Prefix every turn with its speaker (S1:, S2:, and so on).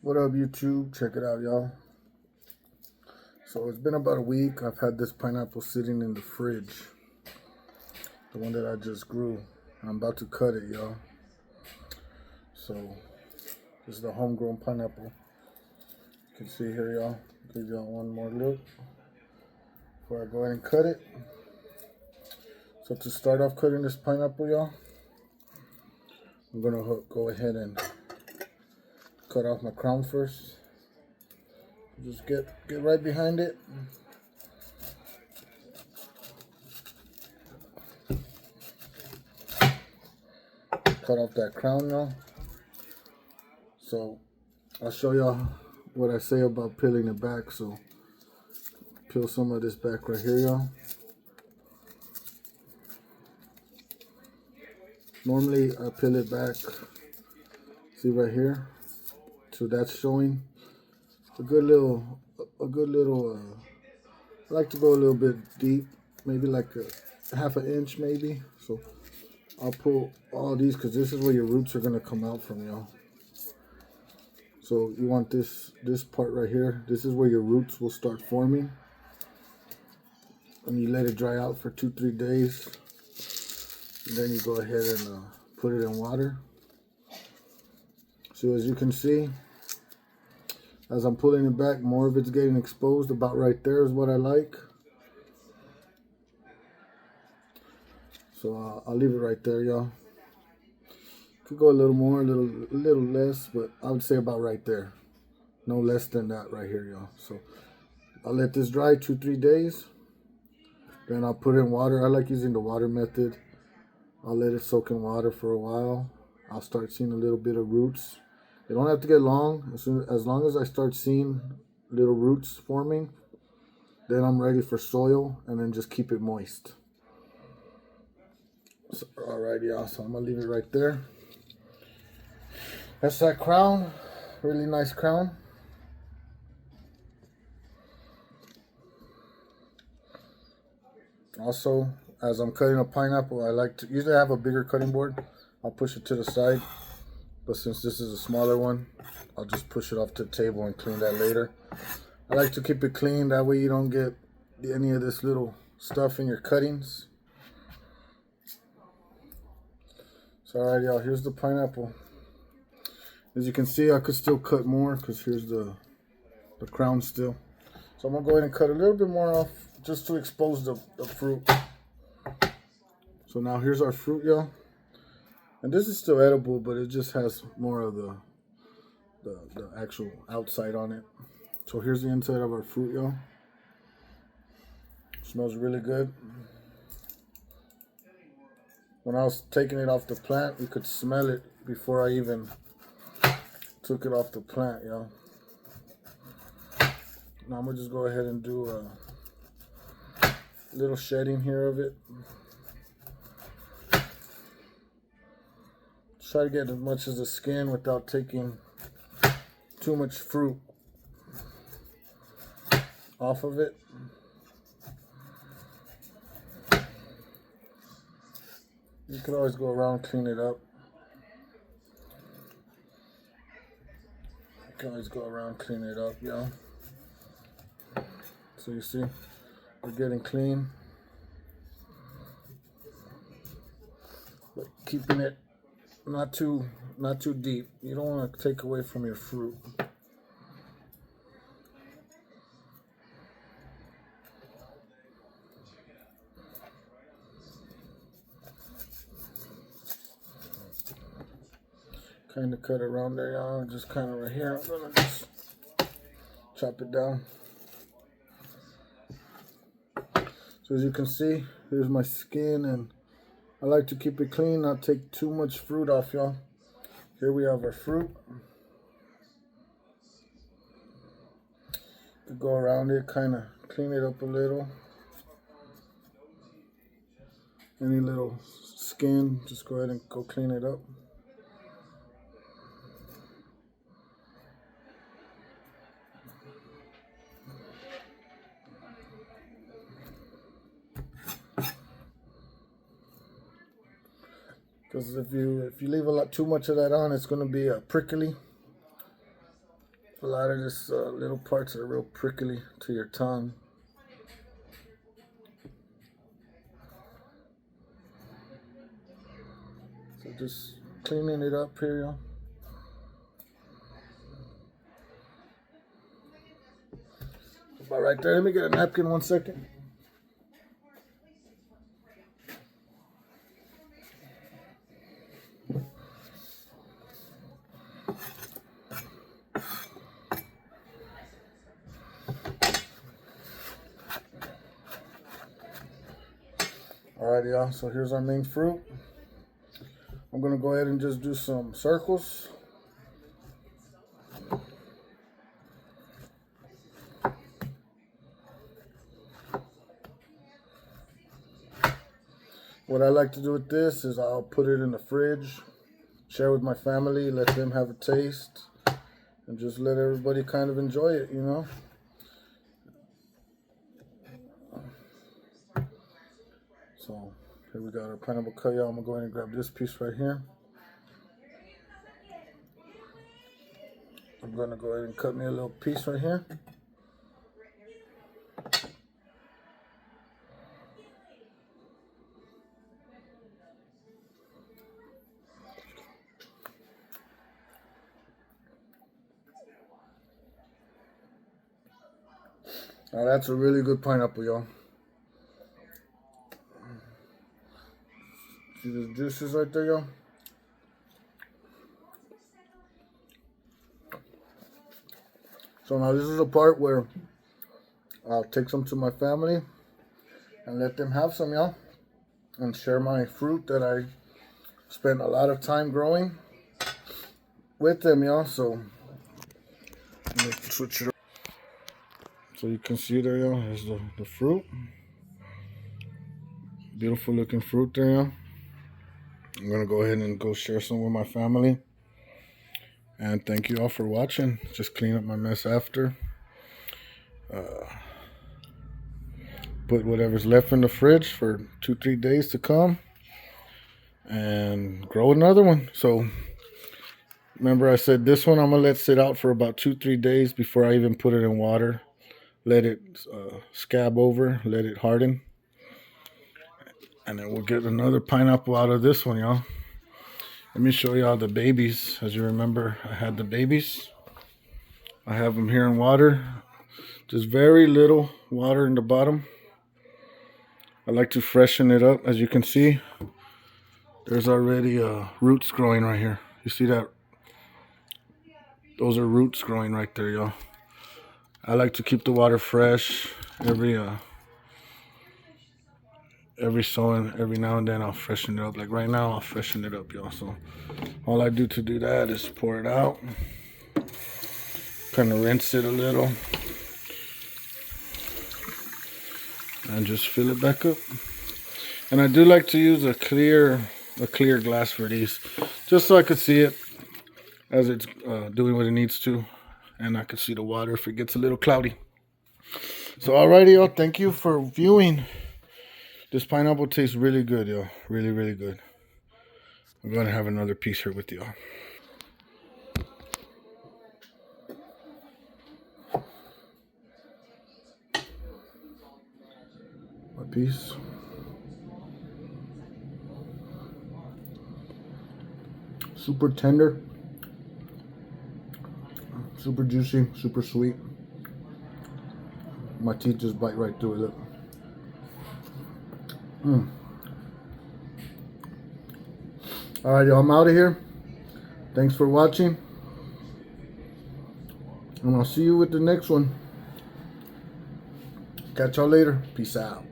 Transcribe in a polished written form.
S1: What up, YouTube? Check it out, y'all. So it's been about a week. I've had this pineapple sitting in the fridge. The one that I just grew. I'm about to cut it, y'all. So this is the homegrown pineapple. You can see here, y'all. Give y'all one more look before I go ahead and cut it. So to start off cutting this pineapple, y'all, I'm gonna go ahead and cut off my crown first. Just get right behind it. Cut off that crown, y'all. So I'll show y'all what I say about peeling it back. So peel some of this back right here, y'all. Normally I peel it back, see right here, so that's showing a good little, I like to go a little bit deep, maybe like a half an inch maybe. So I'll pull all these because this is where your roots are gonna come out from, y'all. So you want this part right here. This is where your roots will start forming. And you let it dry out for 2-3 days. And then you go ahead and put it in water. So as you can see, as I'm pulling it back, more of it's getting exposed. About right there is what I like. So I'll leave it right there, y'all. Could go a little more, a little less, but I would say about right there. No less than that right here, y'all. So I'll let this dry 2-3 days. Then I'll put it in water. I like using the water method. I'll let it soak in water for a while. I'll start seeing a little bit of roots. They don't have to get long. As long as I start seeing little roots forming, then I'm ready for soil, and then just keep it moist. So, alright, y'all. So I'm gonna leave it right there. That's that crown. Really nice crown. Also, as I'm cutting a pineapple, I like to usually have a bigger cutting board. I'll push it to the side. But since this is a smaller one, I'll just push it off to the table and clean that later. I like to keep it clean, that way you don't get any of this little stuff in your cuttings. So alright, y'all, here's the pineapple. As you can see, I could still cut more because here's the crown still. So I'm gonna go ahead and cut a little bit more off just to expose the fruit. So now here's our fruit, y'all. And this is still edible, but it just has more of the actual outside on it. So here's the inside of our fruit, y'all. Smells really good. When I was taking it off the plant, you could smell it before I even took it off the plant, y'all. Now I'm gonna just go ahead and do a little shedding here of it. Try to get as much as the skin without taking too much fruit off of it. You can always go around, clean it up. You can always go around, clean it up, y'all. So you see, we're getting clean, but keeping it not too deep. You don't want to take away from your fruit. Kind of cut around there, y'all. Just kind of right here. I'm gonna just chop it down. So as you can see, here's my skin, and I like to keep it clean, not take too much fruit off, y'all. Here we have our fruit. You go around it, kind of clean it up a little. Any little skin, just go ahead and go clean it up. Because if you leave too much of that on, it's going to be prickly. A lot of this little parts are real prickly to your tongue. So just cleaning it up here, y'all. About right there. Let me get a napkin 1 second. Alright, y'all. So here's our main fruit. I'm gonna go ahead and just do some circles. What I like to do with this is I'll put it in the fridge, share with my family, let them have a taste, and just let everybody kind of enjoy it, you know? So here we got our pineapple cut, y'all. I'm gonna go ahead and grab this piece right here. I'm gonna go ahead and cut me a little piece right here. Now that's a really good pineapple, y'all. See the juices right there, y'all? So now this is a part where I'll take some to my family and let them have some, y'all. And share my fruit that I spent a lot of time growing with them, y'all. So let's switch it up. So you can see there, y'all, is the fruit. Beautiful looking fruit there, y'all. I'm gonna go ahead and go share some with my family. And thank you all for watching. Just clean up my mess after. Put whatever's left in the fridge for 2-3 days to come. And grow another one. So remember I said this one I'm gonna let sit out for about 2-3 days before I even put it in water. Let it scab over, let it harden. And then we'll get another pineapple out of this one, y'all. Let me show y'all the babies. As you remember, I had the babies. I have them here in water. Just very little water in the bottom. I like to freshen it up. As you can see, there's already roots growing right here. You see that? Those are roots growing right there, y'all. I like to keep the water fresh. Every now and then I'll freshen it up. Like right now, I'll freshen it up, y'all. So all I do to do that is pour it out, kind of rinse it a little, and just fill it back up. And I do like to use a clear glass for these, just so I could see it as it's doing what it needs to, and I could see the water if it gets a little cloudy. So alrighty, y'all, thank you for viewing. This pineapple tastes really good, y'all. Really, really good. I'm gonna have another piece here with y'all. A piece. Super tender. Super juicy, super sweet. My teeth just bite right through it, look. Alright, y'all, I'm out of here. Thanks for watching. And I'll see you with the next one. Catch y'all later. Peace out.